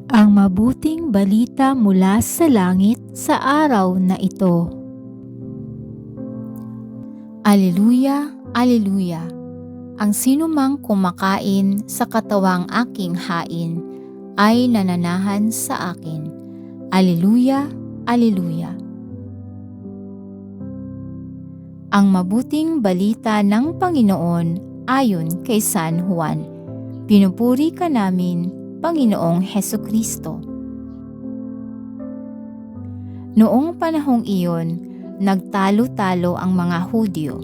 Ang mabuting balita mula sa langit sa araw na ito. Aleluya, aleluya! Ang sinumang kumakain sa katawang aking hain ay nananahan sa akin. Aleluya, aleluya! Ang mabuting balita ng Panginoon ayon kay San Juan. Pinupuri ka namin, Panginoong Hesukristo. Noong panahong iyon, nagtalo-talo ang mga Hudyo.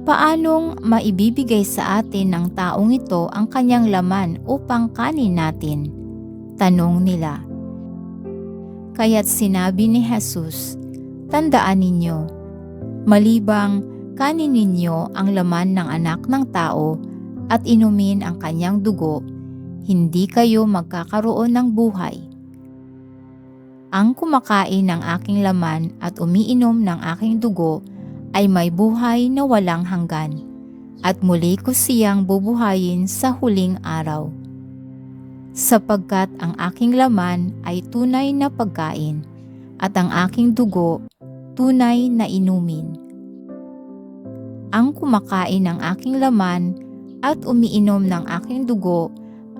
Paanong maibibigay sa atin ng taong ito ang kanyang laman upang kanin natin? Tanong nila. Kaya't sinabi ni Jesus, tandaan ninyo, malibang kanin ninyo ang laman ng anak ng tao at inumin ang kanyang dugo, hindi kayo magkakaroon ng buhay. Ang kumakain ng aking laman at umiinom ng aking dugo ay may buhay na walang hanggan, at muli ko siyang bubuhayin sa huling araw. Sapagkat ang aking laman ay tunay na pagkain, at ang aking dugo tunay na inumin. Ang kumakain ng aking laman at umiinom ng aking dugo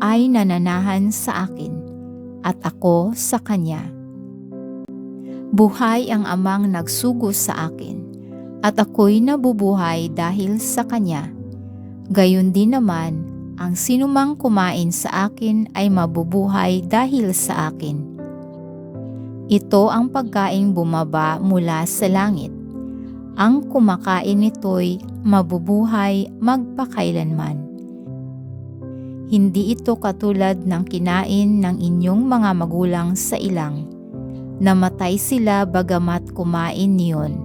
ay nananahan sa akin, at ako sa kanya. Buhay ang amang nagsugo sa akin, at ako'y nabubuhay dahil sa kanya. Gayon din naman, ang sinumang kumain sa akin ay mabubuhay dahil sa akin. Ito ang pagkaing bumaba mula sa langit. Ang kumakain nito'y mabubuhay magpakailanman. Hindi ito katulad ng kinain ng inyong mga magulang sa ilang. Namatay sila bagamat kumain niyon.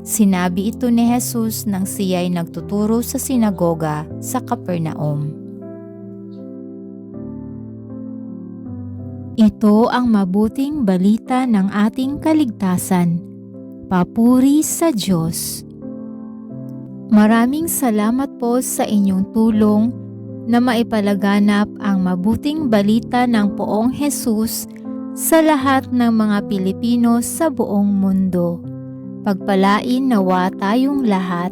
Sinabi ito ni Jesus nang siya'y nagtuturo sa sinagoga sa Capernaum. Ito ang mabuting balita ng ating kaligtasan. Papuri sa Diyos. Maraming salamat po sa inyong tulong na maipalaganap ang mabuting balita ng Poong Jesus sa lahat ng mga Pilipino sa buong mundo. Pagpalain nawa tayong lahat.